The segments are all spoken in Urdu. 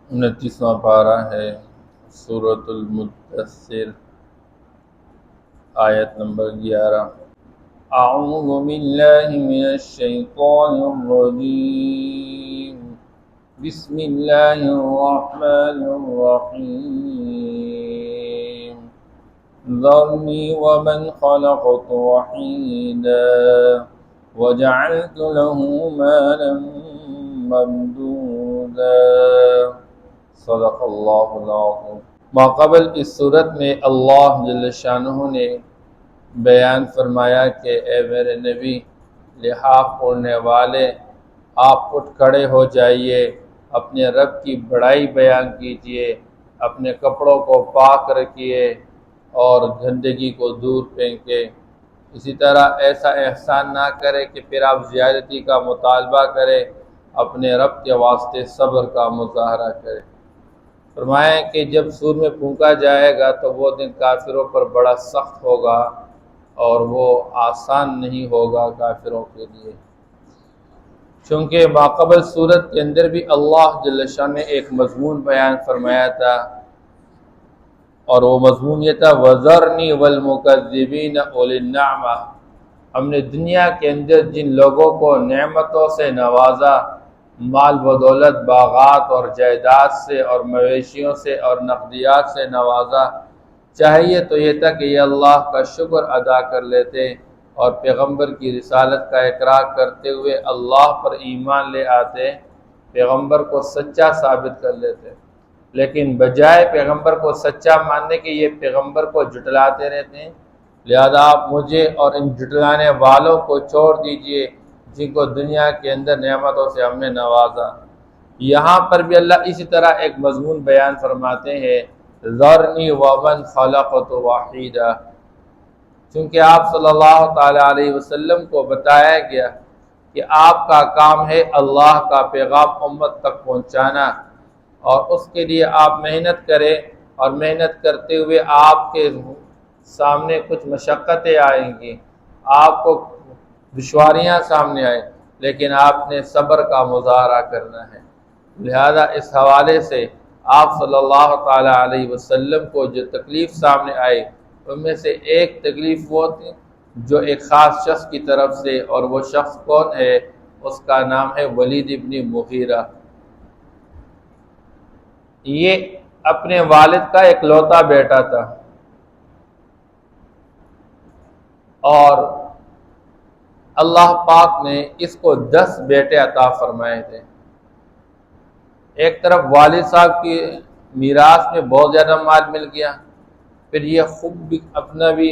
29واں پارہ ہے سورۃ المدثر، آیت نمبر 11۔ اعوذ باللہ من الشیطان الرجیم، بسم اللہ الرحمن الرحیم۔ ذرنی ومن خلقت وحیدا وجعلت له مالا ممدودا۔ صدق اللہ العظیم۔ ماقبل اس صورت میں اللہ جل شانہ نے بیان فرمایا کہ اے میرے نبی، لحاف اوڑھنے والے، آپ اٹھ کھڑے ہو جائیے، اپنے رب کی بڑائی بیان کیجئے، اپنے کپڑوں کو پاک رکھیے اور گندگی کو دور پھینکے۔ اسی طرح ایسا احسان نہ کرے کہ پھر آپ زیادتی کا مطالبہ کرے، اپنے رب کے واسطے صبر کا مظاہرہ کرے۔ فرمایا کہ جب سور میں پھونکا جائے گا تو وہ دن کافروں پر بڑا سخت ہوگا اور وہ آسان نہیں ہوگا کافروں کے لیے۔ چونکہ ماقبل صورت کے اندر بھی اللہ جل شانہ نے ایک مضمون بیان فرمایا تھا، اور وہ مضمون یہ تھا وَذَرْنِي وَالْمُكَذِّبِينَ أُولِي النَّعْمَةِ۔ ہم نے دنیا کے اندر جن لوگوں کو نعمتوں سے نوازا، مال و دولت، باغات اور جائیداد سے اور مویشیوں سے اور نقدیات سے نوازا، چاہیے تو یہ تھا کہ یہ اللہ کا شکر ادا کر لیتے اور پیغمبر کی رسالت کا اقرار کرتے ہوئے اللہ پر ایمان لے آتے، پیغمبر کو سچا ثابت کر لیتے، لیکن بجائے پیغمبر کو سچا ماننے کے یہ پیغمبر کو جھٹلاتے رہتے ہیں۔ لہذا آپ مجھے اور ان جھٹلانے والوں کو چھوڑ دیجئے جن کو دنیا کے اندر نعمتوں سے ہم نے نوازا۔ یہاں پر بھی اللہ اسی طرح ایک مضمون بیان فرماتے ہیں ذرنی ومن خلقت وحیدا، چونکہ آپ صلی اللہ تعالی علیہ وسلم کو بتایا گیا کہ آپ کا کام ہے اللہ کا پیغام امت تک پہنچانا، اور اس کے لیے آپ محنت کریں، اور محنت کرتے ہوئے آپ کے سامنے کچھ مشقتیں آئیں گی، آپ کو دشواریاں سامنے آئیں، لیکن آپ نے صبر کا مظاہرہ کرنا ہے۔ لہذا اس حوالے سے آپ صلی اللہ تعالی علیہ وسلم کو جو تکلیف سامنے آئی، ان میں سے ایک تکلیف وہ تھی جو ایک خاص شخص کی طرف سے، اور وہ شخص کون ہے؟ اس کا نام ہے ولید ابن مغیرہ۔ یہ اپنے والد کا اکلوتا بیٹا تھا، اور اللہ پاک نے اس کو 10 بیٹے عطا فرمائے تھے۔ ایک طرف والد صاحب کی میراث میں بہت زیادہ مال مل گیا، پھر یہ خود بھی اپنا بھی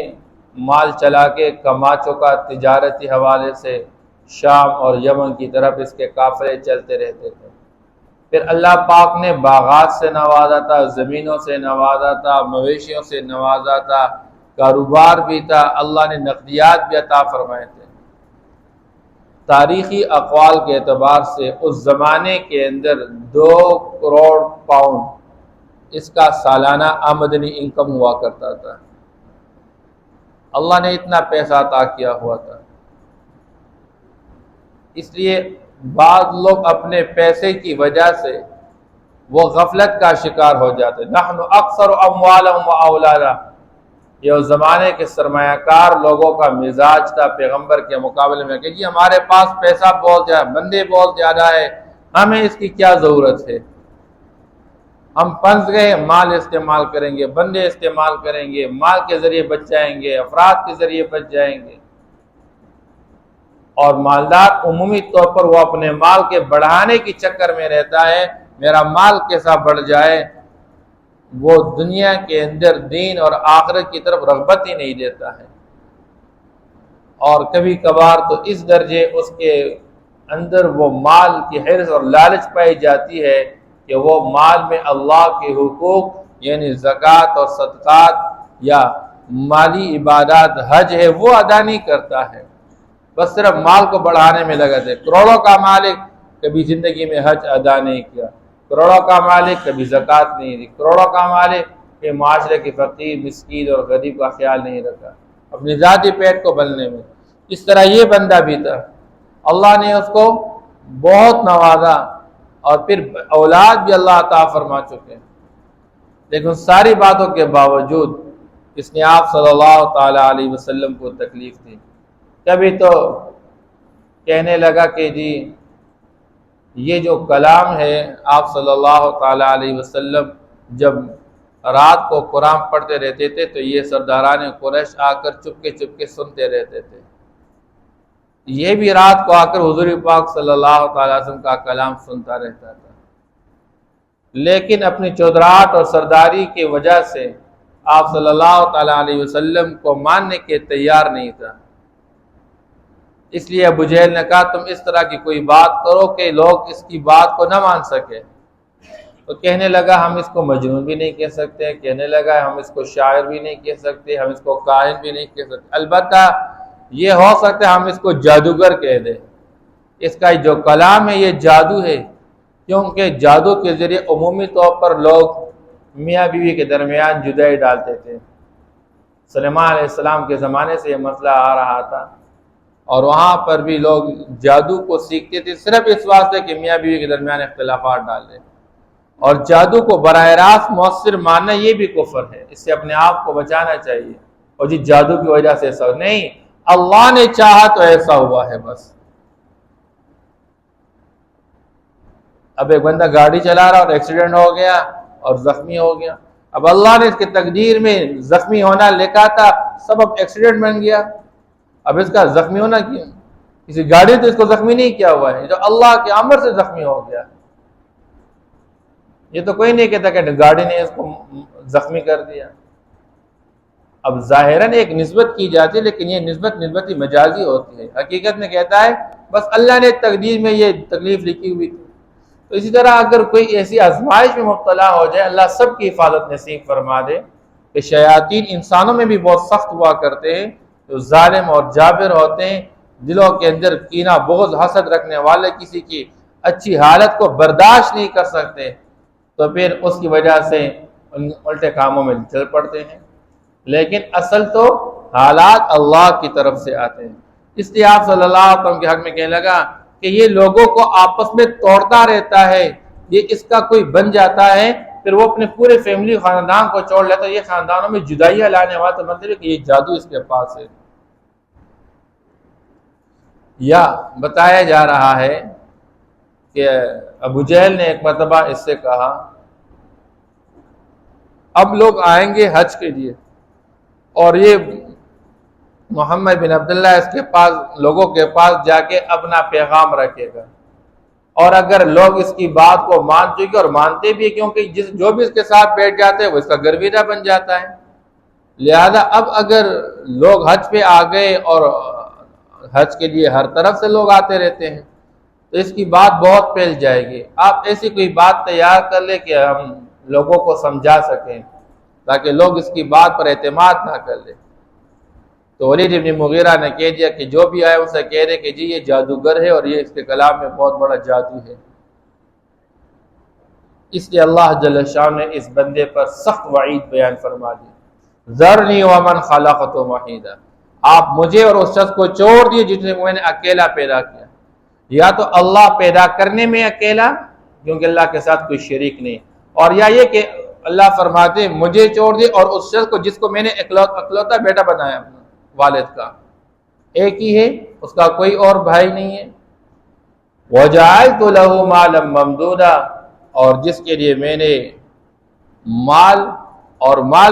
مال چلا کے کما چکا، تجارتی حوالے سے شام اور یمن کی طرف اس کے قافلے چلتے رہتے تھے۔ پھر اللہ پاک نے باغات سے نوازا تھا، زمینوں سے نوازا تھا، مویشیوں سے نوازا تھا، کاروبار بھی تھا، اللہ نے نقدیات بھی عطا فرمائے تھے۔ تاریخی اقوال کے اعتبار سے اس زمانے کے اندر 2 کروڑ پاؤنڈ اس کا سالانہ آمدنی انکم ہوا کرتا تھا۔ اللہ نے اتنا پیسہ عطا کیا ہوا تھا، اس لیے بعض لوگ اپنے پیسے کی وجہ سے وہ غفلت کا شکار ہو جاتے۔ نحن اکثر اموالا و اولادا، یہ اس زمانے کے سرمایہ کار لوگوں کا مزاج تھا پیغمبر کے مقابلے میں کہ جی ہمارے پاس پیسہ بہت زیادہ، بندے بہت زیادہ ہے، ہمیں اس کی کیا ضرورت ہے، ہم پھنس گئے، مال استعمال کریں گے، بندے استعمال کریں گے، مال کے ذریعے بچ جائیں گے، افراد کے ذریعے بچ جائیں گے۔ اور مالدار عمومی طور پر وہ اپنے مال کے بڑھانے کی چکر میں رہتا ہے، میرا مال کیسا بڑھ جائے، وہ دنیا کے اندر دین اور آخرت کی طرف رغبت ہی نہیں دیتا ہے۔ اور کبھی کبھار تو اس درجے اس کے اندر وہ مال کی حرص اور لالچ پائی جاتی ہے کہ وہ مال میں اللہ کے حقوق یعنی زکوٰۃ اور صدقات یا مالی عبادات حج ہے وہ ادا نہیں کرتا ہے، بس صرف مال کو بڑھانے میں لگا ہے۔ کروڑوں کا مالک کبھی زندگی میں حج ادا نہیں کیا، کروڑوں کا مالک کبھی زکوٰۃ نہیں دی، کروڑوں کا مالک کہ معاشرے کے فقیر، مسکین اور غریب کا خیال نہیں رکھا اپنی ذاتی پیٹ کو بھرنے میں۔ اس طرح یہ بندہ بھی تھا، اللہ نے اس کو بہت نوازا، اور پھر اولاد بھی اللہ عطا فرما چکے ہیں، لیکن ساری باتوں کے باوجود اس نے آپ صلی اللہ تعالی علیہ وسلم کو تکلیف دی۔ کبھی تو کہنے لگا کہ جی یہ جو کلام ہے، آپ صلی اللہ تعالی علیہ وسلم جب رات کو قرآن پڑھتے رہتے تھے تو یہ سرداران قریش آ کر چپکے سنتے رہتے تھے، یہ بھی رات کو آ کر حضور پاک صلی اللہ تعالی وسلم کا کلام سنتا رہتا تھا، لیکن اپنی چودراہٹ اور سرداری کی وجہ سے آپ صلی اللہ تعالی علیہ وسلم کو ماننے کے تیار نہیں تھا۔ اس لیے ابو جہل نے کہا تم اس طرح کی کوئی بات کرو کہ لوگ اس کی بات کو نہ مان سکے، تو کہنے لگا ہم اس کو مجنون بھی نہیں کہہ سکتے، کہنے لگا ہم اس کو شاعر بھی نہیں کہہ سکتے، ہم اس کو کاہن بھی نہیں کہہ سکتے، البتہ یہ ہو سکتا ہے ہم اس کو جادوگر کہہ دیں، اس کا جو کلام ہے یہ جادو ہے، کیونکہ جادو کے ذریعے عمومی طور پر لوگ میاں بیوی کے درمیان جدائی ڈالتے تھے۔ سلیمان علیہ السلام کے زمانے سے یہ مسئلہ آ رہا تھا، اور وہاں پر بھی لوگ جادو کو سیکھتے تھے صرف اس واسطے کہ میاں بیوی کے درمیان اختلافات ڈال دیں، اور جادو کو براہ راست مؤثر ماننا یہ بھی کفر ہے، اس سے اپنے آپ کو بچانا چاہیے۔ اور جی جادو کی وجہ سے ایسا نہیں، اللہ نے چاہا تو ایسا ہوا ہے بس۔ اب ایک بندہ گاڑی چلا رہا اور ایکسیڈنٹ ہو گیا اور زخمی ہو گیا، اب اللہ نے اس کی تقدیر میں زخمی ہونا لکھا تھا، سبب ایکسیڈنٹ بن گیا، اب اس کا زخمی ہونا کیوں؟ کسی گاڑی تو اس کو زخمی نہیں کیا ہوا ہے، جو اللہ کے امر سے زخمی ہو گیا۔ یہ تو کوئی نہیں کہتا کہ گاڑی نے اس کو زخمی کر دیا۔ اب ظاہراً ایک نسبت کی جاتی ہے، لیکن یہ نسبت مجازی ہوتی ہے، حقیقت میں کہتا ہے بس اللہ نے تقدیر میں یہ تکلیف لکھی ہوئی تھی۔ تو اسی طرح اگر کوئی ایسی آزمائش میں مبتلا ہو جائے، اللہ سب کی حفاظت نصیب فرما دے، کہ شیاطین انسانوں میں بھی بہت سخت ہوا کرتے ہیں، جو ظالم اور جابر ہوتے ہیں، دلوں کے اندر کینہ بغض حسد رکھنے والے، کسی کی اچھی حالت کو برداشت نہیں کر سکتے، تو پھر اس کی وجہ سے ان الٹے کاموں میں چل پڑتے ہیں، لیکن اصل تو حالات اللہ کی طرف سے آتے ہیں۔ اس لیے آپ صلی اللہ علیہ وسلم کے حق میں کہنے لگا کہ یہ لوگوں کو آپس میں توڑتا رہتا ہے، یہ اس کا کوئی بن جاتا ہے پھر وہ اپنے پورے فیملی خاندان کو چھوڑ لیتا ہے، یہ خاندانوں میں جدائیاں لانے والا، تو مطلب ہے کہ یہ جادو اس کے پاس ہے۔ یا بتایا جا رہا ہے کہ ابو جہل نے ایک مرتبہ اس سے کہا اب لوگ آئیں گے حج کے لیے، اور یہ محمد بن عبداللہ اس کے پاس لوگوں کے پاس جا کے اپنا پیغام رکھے گا، اور اگر لوگ اس کی بات کو مان چکے اور مانتے بھی ہیں، کیونکہ جو بھی اس کے ساتھ بیٹھ جاتے ہیں وہ اس کا گرویدہ بن جاتا ہے، لہذا اب اگر لوگ حج پہ آ گئے اور حج کے لیے ہر طرف سے لوگ آتے رہتے ہیں تو اس کی بات بہت پھیل جائے گی، آپ ایسی کوئی بات تیار کر لیں کہ ہم لوگوں کو سمجھا سکیں تاکہ لوگ اس کی بات پر اعتماد نہ کر لیں۔ تو ولید بن مغیرہ نے کہہ دیا کہ جو بھی آئے ان سے کہہ رہے کہ جی یہ جادوگر ہے اور یہ اس کے کلام میں بہت بڑا جادو ہے۔ اس لیے اللہ جل شانہ نے اس بندے پر سخت وعید بیان فرما دی، ذرنی ومن خلقت وحیدا، آپ مجھے اور اس شخص کو چھوڑ دیے جس نے میں نے اکیلا پیدا کیا، یا تو اللہ پیدا کرنے میں اکیلا کیونکہ اللہ کے ساتھ کوئی شریک نہیں، اور یا یہ کہ اللہ فرماتے ہیں مجھے چھوڑ دیے اور اس شخص کو جس کو میں نے اکلوتا بیٹا بنایا اپنا والد کا، ایک ہی ہے، اس کا کوئی اور بھائی نہیں ہے۔ وَجَعَلْتُ لَهُ مَالًا مَمْدُودًا، اور جس کے لیے میں نے مال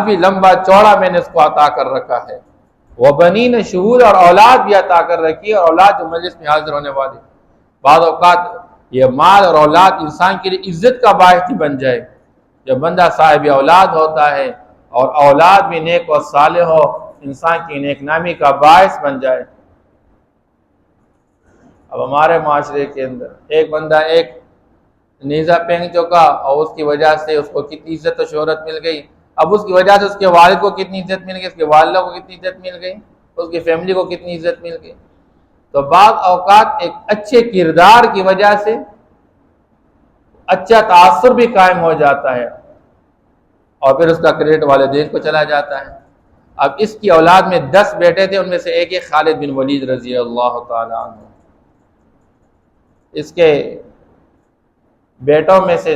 بھی لمبا چوڑا میں نے اس کو عطا کر رکھا ہے، وَبَنِينَ شُهُودًا، اور اولاد بھی عطا کر رکھی ہے، اور اولاد جو مجلس میں حاضر ہونے والی۔ بعض اوقات یہ مال اور اولاد انسان کے لیے عزت کا باعث ہی بن جائے، جب بندہ صاحب اولاد ہوتا ہے اور اولاد بھی نیک و صالح ہو، انسان کی نیک نامی کا باعث بن جائے۔ اب ہمارے معاشرے کے اندر ایک بندہ ایک نیزہ پہن چکا اور اس کی وجہ سے اس کو کتنی عزت و شہرت مل گئی، اب اس کی وجہ سے اس کے والد کو کتنی عزت مل گئی، اس کے والدہ کو کتنی عزت مل گئی، اس کی فیملی کو کتنی عزت مل گئی۔ تو بعض اوقات ایک اچھے کردار کی وجہ سے اچھا تاثر بھی قائم ہو جاتا ہے اور پھر اس کا کریڈٹ والدین کو چلا جاتا ہے۔ اب اس کی اولاد میں 10 بیٹے تھے، ان میں سے ایک خالد بن ولید رضی اللہ تعالی عنہ۔ اس کے بیٹوں میں سے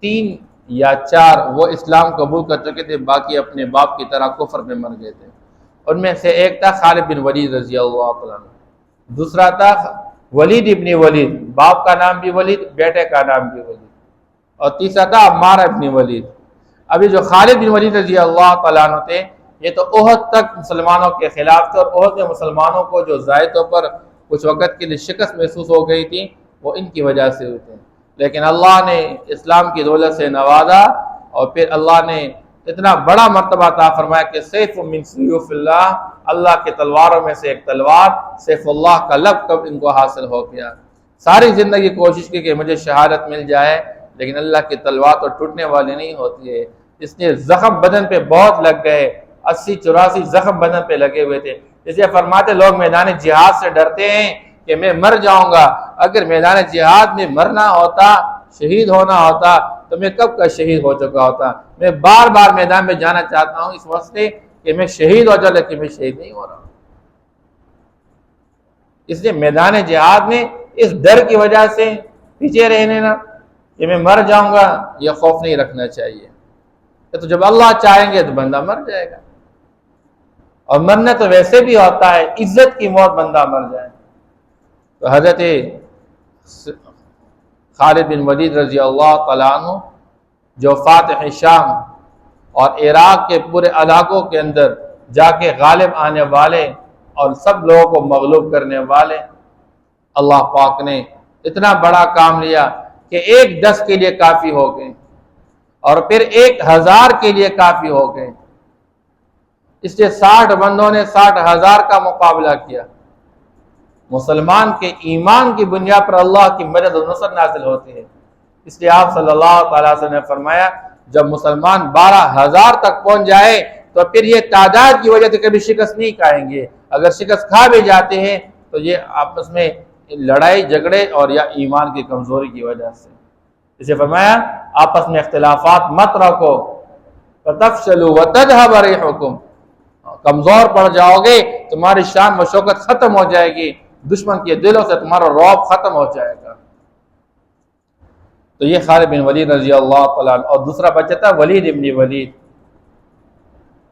3 یا 4 وہ اسلام قبول کر چکے تھے، باقی اپنے باپ کی طرح کفر میں مر گئے تھے۔ ان میں سے ایک تھا خالد بن ولید رضی اللہ تعالیٰ عنہ، دوسرا تھا ولید ابن ولید، باپ کا نام بھی ولید، بیٹے کا نام بھی ولید، اور تیسرا تھا عمار ابن ولید۔ ابھی جو خالد بن ولید رضی اللہ تعالیٰ عنہ تھے، یہ تو احد تک مسلمانوں کے خلاف تھے، اور احد میں مسلمانوں کو جو ظاہر پر کچھ وقت کے لیے شکست محسوس ہو گئی تھی وہ ان کی وجہ سے ہوئی تھی، لیکن اللہ نے اسلام کی دولت سے نوازا، اور پھر اللہ نے اتنا بڑا مرتبہ عطا فرمایا کہ سیف من سیوف اللہ، اللہ کی تلواروں میں سے ایک تلوار، سیف اللہ کا لقب ان کو حاصل ہو گیا۔ ساری زندگی کوشش کی کہ مجھے شہادت مل جائے، لیکن اللہ کی تلوار تو ٹوٹنے والی نہیں ہوتی ہے، اس لیے زخم بدن پہ بہت لگ گئے، 80-84 زخم بدن پہ لگے ہوئے تھے۔ اس لیے فرماتے لوگ میدان جہاد سے ڈرتے ہیں کہ میں مر جاؤں گا، اگر میدان جہاد میں مرنا ہوتا، شہید ہونا ہوتا تو میں کب کا شہید ہو چکا ہوتا۔ میں بار بار میدان میں جانا چاہتا ہوں اس واسطے کہ میں شہید ہو جاؤں، لیکن میں شہید نہیں ہو رہا ہوں۔ اس لیے میدان جہاد میں اس ڈر کی وجہ سے پیچھے رہنے نا کہ میں مر جاؤں گا، یہ خوف نہیں رکھنا چاہیے۔ تو جب اللہ چاہیں گے تو بندہ مر جائے گا، اور مرنا تو ویسے بھی ہوتا ہے، عزت کی موت بندہ مر جائے۔ تو حضرت خالد بن ولید رضی اللہ تعالیٰ عنہ جو فاتح شام اور عراق کے پورے علاقوں کے اندر جا کے غالب آنے والے اور سب لوگوں کو مغلوب کرنے والے، اللہ پاک نے اتنا بڑا کام لیا کہ 1 10 کے لیے کافی ہو گئے، اور پھر 1000 کے لیے کافی ہو گئے۔ اس لیے 60 بندوں نے 60,000 کا مقابلہ کیا۔ مسلمان کے ایمان کی بنیاد پر اللہ کی مدد و نصرت نازل ہوتی ہے۔ اس لیے آپ صلی اللہ تعالیٰ وسلم نے فرمایا جب مسلمان 12,000 تک پہنچ جائے تو پھر یہ تعداد کی وجہ سے کبھی شکست نہیں کھائیں گے، اگر شکست کھا بھی جاتے ہیں تو یہ آپس میں لڑائی جھگڑے اور یا ایمان کی کمزوری کی وجہ سے۔ اسے فرمایا آپس میں اختلافات مت رکھو، فَتَفْشَلُوا وَتَذْهَبَ رِيحُكُمْ، کمزور پڑ جاؤ گے، تمہاری شان و شوکت ختم ہو جائے گی، دشمن کے دلوں سے تمہارا رعب ختم ہو جائے گا۔ تو یہ خالد بن ولید رضی اللہ تعالیٰ عنہ، اور دوسرا بچہ تھا ولید ابن ولید،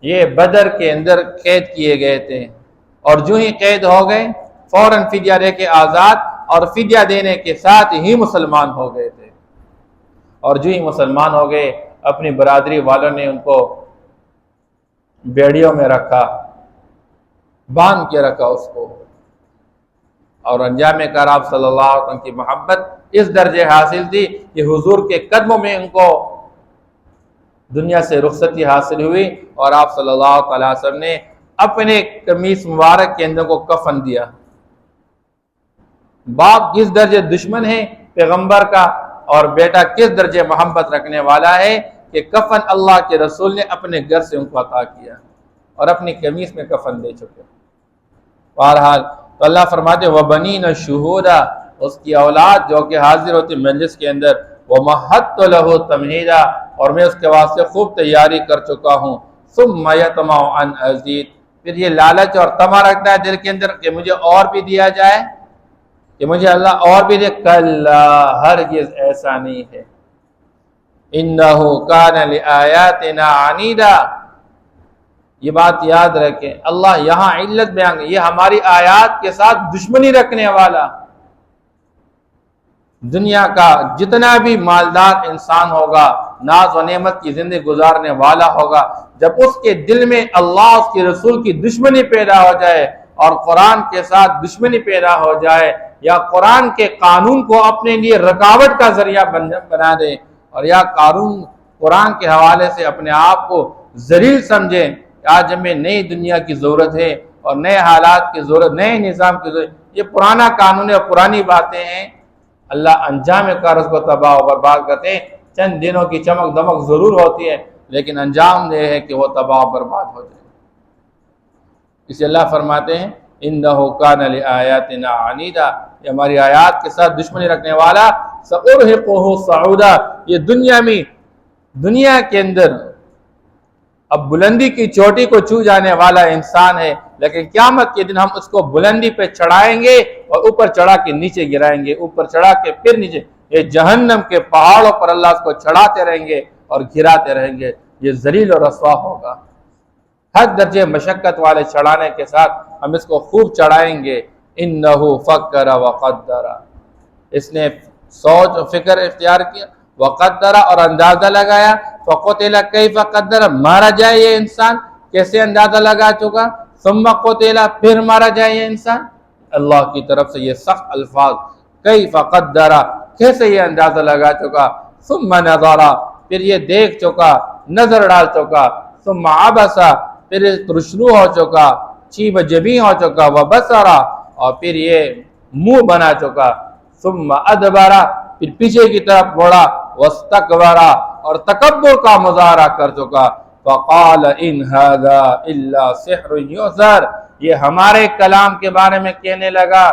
یہ بدر کے اندر قید کیے گئے تھے، اور جو ہی قید ہو گئے فوراً فدیہ دے کے آزاد، اور فدیہ دینے کے ساتھ ہی مسلمان ہو گئے تھے، اور جو ہی مسلمان ہو گئے اپنی برادری والوں نے ان کو بیڑیوں میں رکھا، باندھ کے رکھا اس کو، اور انجام کار آپ صلی اللہ علیہ وسلم کی محبت اس درجے حاصل تھی کہ حضور کے قدموں میں ان کو دنیا سے رخصتی حاصل ہوئی، اور آپ صلی اللہ علیہ وسلم نے اپنے قمیص مبارک کے اندر کو کفن دیا۔ باپ کس درجے دشمن ہے پیغمبر کا، اور بیٹا کس درجے محبت رکھنے والا ہے کہ کفن اللہ کے رسول نے اپنے گھر سے ان کو عطا کیا، اور اپنی قمیص میں کفن دے چکے۔ بہرحال تو اللہ فرماتے وَبَنِينَ شُهُودًا، اس کی اولاد جو کہ حاضر ہوتی مجلس کے اندر، وَمَهَّدتُ لَهُ تَمْهِيدًا، اور میں اس کے واسطے خوب تیاری کر چکا ہوں، ثُمَّ يَطْمَعُ أَنْ أَزِيدَ، پھر یہ لالچ اور طمع رکھتا ہے دل کے اندر کہ مجھے اور بھی دیا جائے، کہ مجھے اللہ اور بھی دے۔ کلا، ہرگز ایسا نہیں ہے، إِنَّهُ كَانَ لِآيَاتِنَا عَنِيدًا، یہ بات یاد رکھیں، اللہ یہاں علت بیان، یہ ہماری آیات کے ساتھ دشمنی رکھنے والا۔ دنیا کا جتنا بھی مالدار انسان ہوگا، ناز و نعمت کی زندگی گزارنے والا ہوگا، جب اس کے دل میں اللہ اس کے رسول کی دشمنی پیدا ہو جائے، اور قرآن کے ساتھ دشمنی پیدا ہو جائے، یا قرآن کے قانون کو اپنے لیے رکاوٹ کا ذریعہ بنا دے، اور یا قرآن کے حوالے سے اپنے آپ کو ذلیل سمجھے کہ آج ہمیں نئی دنیا کی ضرورت ہے، اور نئے حالات کی ضرورت، نئے نظام کی ضرورت، یہ پرانا قانون ہے اور پرانی باتیں ہیں، اللہ انجام کار اس کو تباہ و برباد کرتے ہیں۔ چند دنوں کی چمک دمک ضرور ہوتی ہے، لیکن انجام یہ ہے کہ وہ تباہ و برباد ہو جائے۔ اسے اللہ فرماتے ہیں إِنَّهُ كَانَ لِآيَاتِنَا عَنِيدًا، یہ ہماری آیات کے ساتھ دشمنی رکھنے والا، سَأُرْهِقُهُ صَعُودًا، یہ دنیا کے اندر اب بلندی کی چوٹی کو چھو جانے والا انسان ہے، لیکن قیامت کے دن ہم اس کو بلندی پہ چڑھائیں گے، اور اوپر چڑھا کے نیچے گرائیں گے، اوپر چڑھا کے پھر نیچے، یہ جہنم کے پہاڑوں پر اللہ اس کو چڑھاتے رہیں گے اور گراتے رہیں گے، یہ ذلیل و رسوا ہوگا۔ حد درجے مشقت والے چڑھانے کے ساتھ ہم اس کو خوب چڑھائیں گے۔ انہو فکر وقدر، اس نے سوچ و فکر اختیار کیا، وقدر اور اندازہ لگایا، فقتل کیف قدر، مارا جائے یہ انسان کیسے اندازہ لگا چکا، ثم قتل پھر مارا جائے یہ انسان۔ اللہ کی طرف سے یہ سخت الفاظ، کیف قدر کیسے یہ اندازہ لگا چکا، ثم نظر پھر یہ دیکھ چکا، نظر ڈال چکا، ثم عبس پھر ترشرو ہو چکا، چیب جبیں ہو چکا، وبصر اور پھر یہ منہ بنا چکا، ثم ادبر پھر پیچھے کی طرف بڑھا، واستکبر اور تکبر کا مظاہرہ کر چکا۔ فقال ان هذا الا سحر یؤثر، یہ ہمارے کلام کے بارے میں کہنے لگا،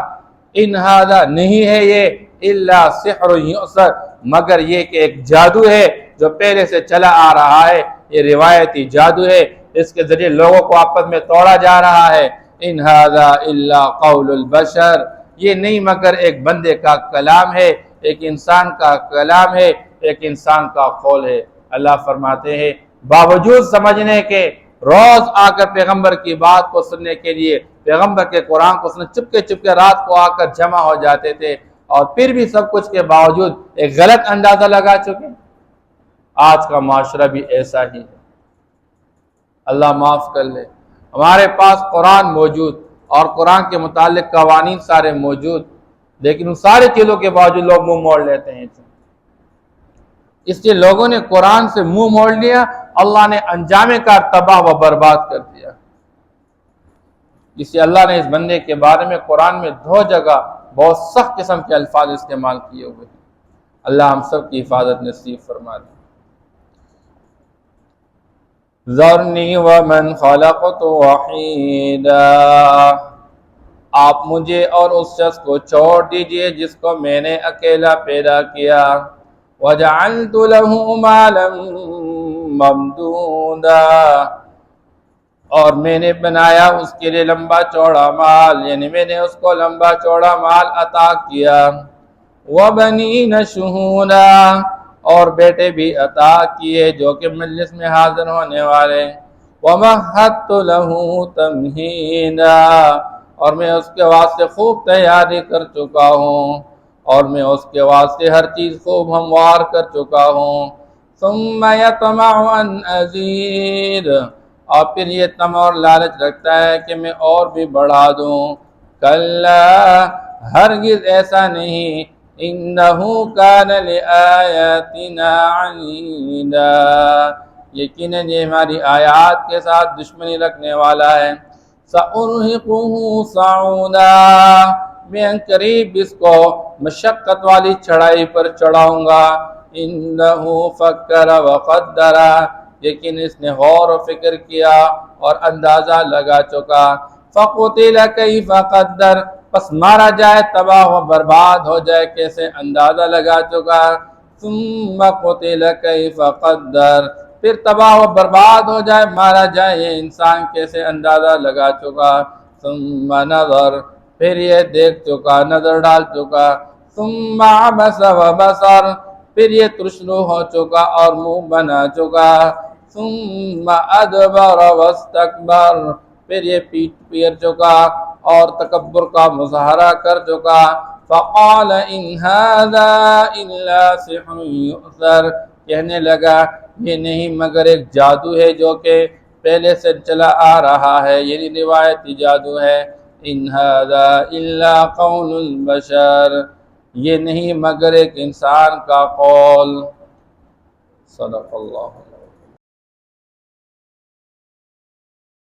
ان هذا نہیں ہے یہ الا سحر یؤثر مگر یہ کہ ایک جادو ہے جو پہلے سے چلا آ رہا ہے، یہ روایتی جادو ہے، اس کے ذریعے لوگوں کو آپس میں توڑا جا رہا ہے۔ ان هذا الا قول البشر، یہ نہیں مگر ایک بندے کا کلام ہے، ایک انسان کا کلام ہے، ایک انسان کا قول ہے۔ اللہ فرماتے ہیں باوجود سمجھنے کے، روز آ کر پیغمبر کی بات کو سننے کے لیے، پیغمبر کے قرآن کو سننے چپکے رات کو آ کر جمع ہو جاتے تھے، اور پھر بھی سب کچھ کے باوجود ایک غلط اندازہ لگا چکے۔ آج کا معاشرہ بھی ایسا ہی ہے، اللہ معاف کر لے۔ ہمارے پاس قرآن موجود اور قرآن کے متعلق قوانین سارے موجود، لیکن ان ساری چیزوں کے باوجود لوگ منہ موڑ لیتے ہیں۔ اس لیے لوگوں نے قرآن سے منہ موڑ لیا، اللہ نے انجام کار تباہ و برباد کر دیا۔ اس لیے اللہ نے اس بندے کے بارے میں قرآن میں 2 جگہ بہت سخت قسم کے الفاظ استعمال کیے ہوئے ہیں۔ اللہ ہم سب کی حفاظت نصیب فرما دے۔ ذرنی ومن خلقت وحیدا، آپ مجھے اور اس شخص کو چھوڑ دیجئے جس کو میں نے اکیلا پیدا کیا۔ وجعلت له مالا ممدودا، اور میں نے بنایا اس کے لیے لمبا چوڑا مال، یعنی میں نے اس کو لمبا چوڑا مال عطا کیا۔ وبنین شہودا، اور بیٹے بھی عطا کیے جو کہ مجلس میں حاضر ہونے والے۔ ومہدت له تمہیدا، اور میں اس کے واسطے خوب تیاری کر چکا ہوں، اور میں اس کے واسطے ہر چیز خوب ہموار کر چکا ہوں۔ ثم یطمع ان ازید، اور پھر یہ طمع اور لالچ رکھتا ہے کہ میں اور بھی بڑھا دوں۔ کلا، ہرگز ایسا نہیں، انہو کان لآیاتنا عنیدا، یقیناً یہ ہماری آیات کے ساتھ دشمنی رکھنے والا ہے۔ سأرہقہ صعودا، میں قریب اس کو مشقت والی چڑھائی پر چڑھاؤں گا۔ انہو فکر وقدر، لیکن اس نے غور و فکر کیا اور اندازہ لگا چکا۔ فقتل کیف قدر، پس مارا جائے، تباہ و برباد ہو جائے، کیسے اندازہ لگا چکا۔ ثم قتل کیف قدر، پھر تباہ و برباد ہو جائے، مارا جائے یہ انسان، کیسے اندازہ لگا چکا۔ ثم نظر، پھر یہ دیکھ چکا، نظر ڈال چکا۔ ثم عبس وبصر، پھر یہ ترشرو ہو چکا اور منہ بنا چکا۔ ثم ادبر واستکبر، پھر یہ پیٹ پھیر چکا اور تکبر کا مظاہرہ کر چکا۔ فقال ان هذا الا سحر یؤثر، کہنے لگا یہ نہیں مگر ایک جادو ہے جو کہ پہلے سے چلا آ رہا ہے، یعنی روایتی جادو ہے۔ ان هذا الا قول البشر، یہ نہیں مگر ایک انسان کا قول۔ صدق اللہ۔